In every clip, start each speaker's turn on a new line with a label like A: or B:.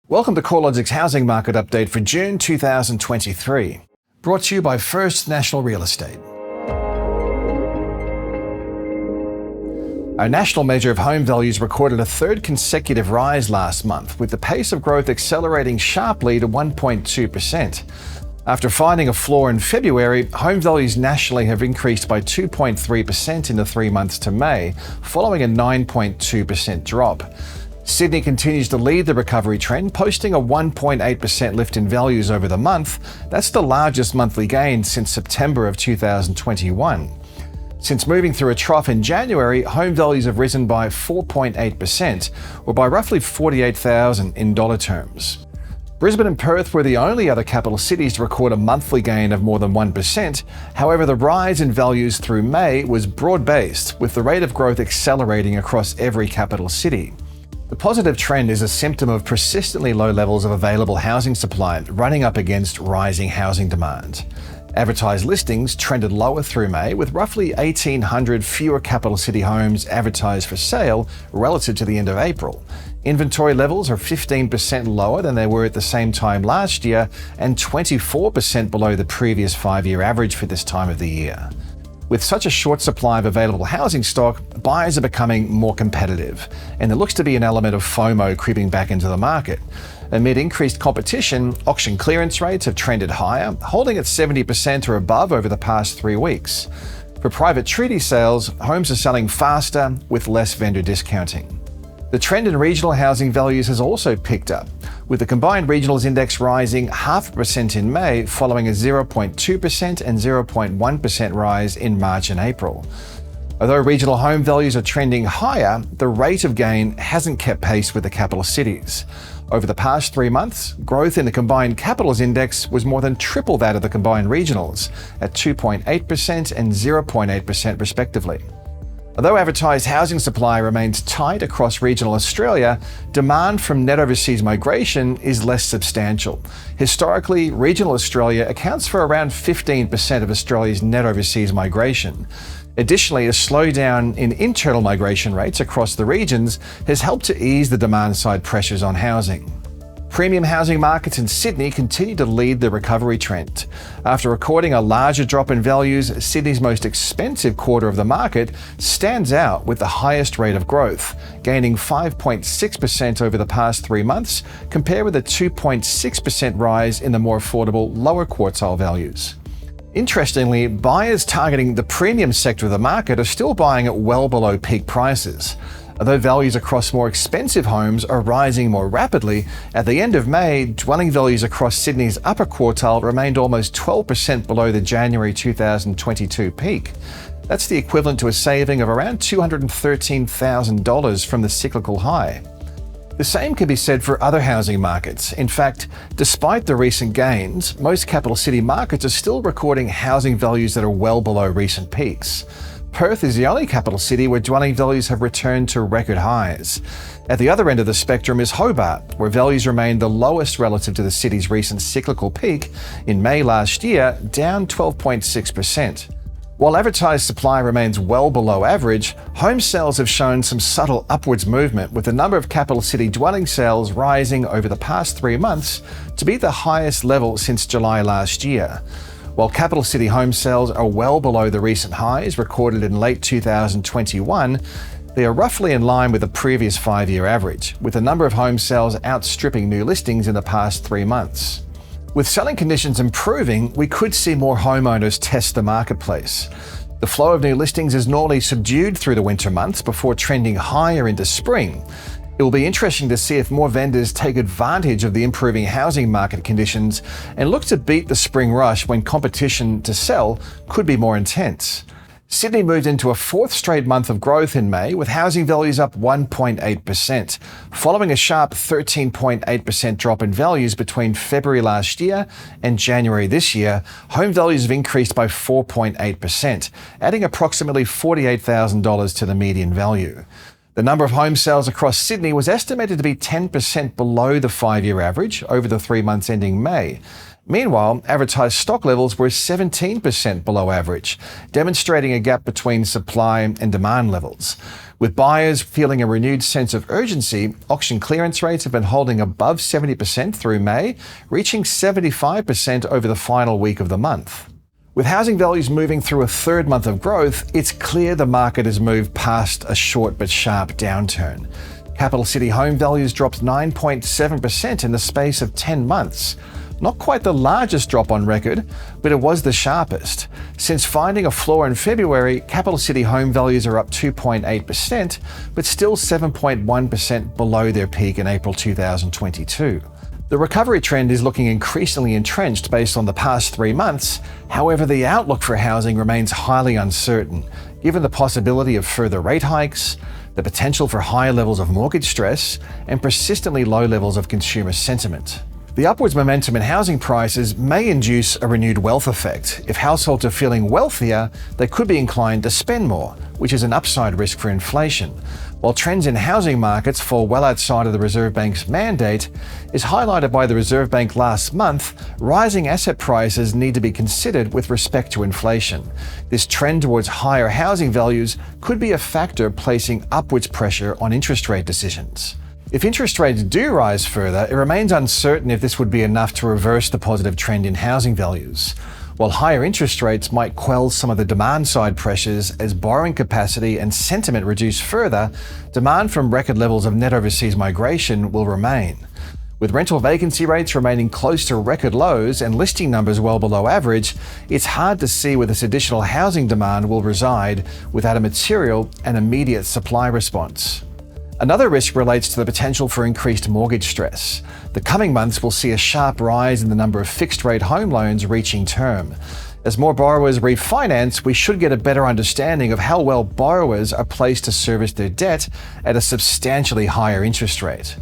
A: Welcome to CoreLogic's housing market update for June 2023, brought to you by First National Real Estate. Our national measure of home values recorded a third consecutive rise last month, with the pace of growth accelerating sharply to 1.2%. After finding a floor in February, home values nationally have increased by 2.3% in the 3 months to May, following a 9.2% drop. Sydney continues to lead the recovery trend, posting a 1.8% lift in values over the month. That's the largest monthly gain since September of 2021. Since moving through a trough in January, home values have risen by 4.8%, or by roughly $48,000 in dollar terms. Brisbane and Perth were the only other capital cities to record a monthly gain of more than 1%. However, the rise in values through May was broad-based, with the rate of growth accelerating across every capital city. The positive trend is a symptom of persistently low levels of available housing supply running up against rising housing demand. Advertised listings trended lower through May, with roughly 1,800 fewer capital city homes advertised for sale relative to the end of April. Inventory levels are 15% lower than they were at the same time last year and 24% below the previous 5-year average for this time of the year. With such a short supply of available housing stock, buyers are becoming more competitive, and there looks to be an element of FOMO creeping back into the market. Amid increased competition, auction clearance rates have trended higher, holding at 70% or above over the past 3 weeks. For private treaty sales, homes are selling faster with less vendor discounting. The trend in regional housing values has also picked up, with the combined regionals index rising 0.5% in May, following a 0.2% and 0.1% rise in March and April. Although regional home values are trending higher, the rate of gain hasn't kept pace with the capital cities. Over the past 3 months, growth in the combined capitals index was more than triple that of the combined regionals, at 2.8% and 0.8% respectively. Although advertised housing supply remains tight across regional Australia, demand from net overseas migration is less substantial. Historically, regional Australia accounts for around 15% of Australia's net overseas migration. Additionally, a slowdown in internal migration rates across the regions has helped to ease the demand-side pressures on housing. Premium housing markets in Sydney continue to lead the recovery trend. After recording a larger drop in values, Sydney's most expensive quarter of the market stands out with the highest rate of growth, gaining 5.6% over the past 3 months, compared with a 2.6% rise in the more affordable lower quartile values. Interestingly, buyers targeting the premium sector of the market are still buying at well below peak prices. Although values across more expensive homes are rising more rapidly, at the end of May, dwelling values across Sydney's upper quartile remained almost 12% below the January 2022 peak. That's the equivalent to a saving of around $213,000 from the cyclical high. The same can be said for other housing markets. In fact, despite the recent gains, most capital city markets are still recording housing values that are well below recent peaks. Perth is the only capital city where dwelling values have returned to record highs. At the other end of the spectrum is Hobart, where values remain the lowest relative to the city's recent cyclical peak in May last year, down 12.6%. While advertised supply remains well below average, home sales have shown some subtle upwards movement, with the number of capital city dwelling sales rising over the past 3 months to be the highest level since July last year. While capital city home sales are well below the recent highs recorded in late 2021, they are roughly in line with the previous 5-year average, with the number of home sales outstripping new listings in the past 3 months. With selling conditions improving, we could see more homeowners test the marketplace. The flow of new listings is normally subdued through the winter months before trending higher into spring. It will be interesting to see if more vendors take advantage of the improving housing market conditions and look to beat the spring rush when competition to sell could be more intense. Sydney moved into a 4th straight month of growth in May, with housing values up 1.8%, following a sharp 13.8% drop in values between February last year and January this year. Home values have increased by 4.8%, adding approximately $48,000 to the median value. The number of home sales across Sydney was estimated to be 10% below the 5-year average over the 3 months ending May. Meanwhile, advertised stock levels were 17% below average, demonstrating a gap between supply and demand levels. With buyers feeling a renewed sense of urgency, auction clearance rates have been holding above 70% through May, reaching 75% over the final week of the month. With housing values moving through a third month of growth, it's clear the market has moved past a short but sharp downturn. Capital city home values dropped 9.7% in the space of 10 months. Not quite the largest drop on record, but it was the sharpest. Since finding a floor in February, capital city home values are up 2.8%, but still 7.1% below their peak in April 2022. The recovery trend is looking increasingly entrenched based on the past 3 months. However, the outlook for housing remains highly uncertain, given the possibility of further rate hikes, the potential for higher levels of mortgage stress, and persistently low levels of consumer sentiment. The upwards momentum in housing prices may induce a renewed wealth effect. If households are feeling wealthier, they could be inclined to spend more, which is an upside risk for inflation. While trends in housing markets fall well outside of the Reserve Bank's mandate, is highlighted by the Reserve Bank last month, rising asset prices need to be considered with respect to inflation. This trend towards higher housing values could be a factor placing upwards pressure on interest rate decisions. If interest rates do rise further, it remains uncertain if this would be enough to reverse the positive trend in housing values. While higher interest rates might quell some of the demand-side pressures as borrowing capacity and sentiment reduce further, demand from record levels of net overseas migration will remain. With rental vacancy rates remaining close to record lows and listing numbers well below average, it's hard to see where this additional housing demand will reside without a material and immediate supply response. Another risk relates to the potential for increased mortgage stress. The coming months will see a sharp rise in the number of fixed-rate home loans reaching term. As more borrowers refinance, we should get a better understanding of how well borrowers are placed to service their debt at a substantially higher interest rate.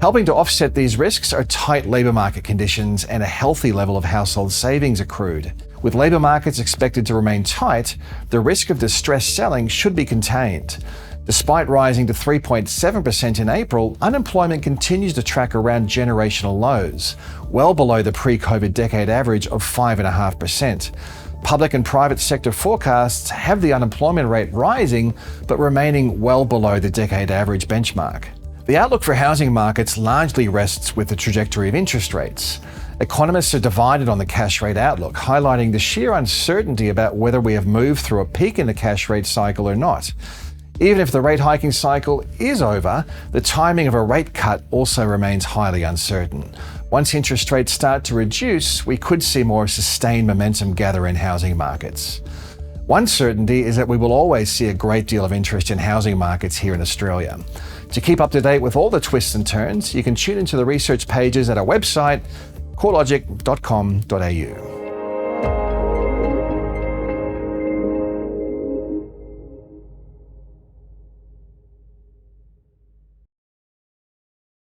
A: Helping to offset these risks are tight labour market conditions and a healthy level of household savings accrued. With labour markets expected to remain tight, the risk of distressed selling should be contained. Despite rising to 3.7% in April, unemployment continues to track around generational lows, well below the pre-COVID decade average of 5.5%. Public and private sector forecasts have the unemployment rate rising, but remaining well below the decade average benchmark. The outlook for housing markets largely rests with the trajectory of interest rates. Economists are divided on the cash rate outlook, highlighting the sheer uncertainty about whether we have moved through a peak in the cash rate cycle or not. Even if the rate hiking cycle is over, the timing of a rate cut also remains highly uncertain. Once interest rates start to reduce, we could see more sustained momentum gather in housing markets. One certainty is that we will always see a great deal of interest in housing markets here in Australia. To keep up to date with all the twists and turns, you can tune into the research pages at our website, CoreLogic.com.au.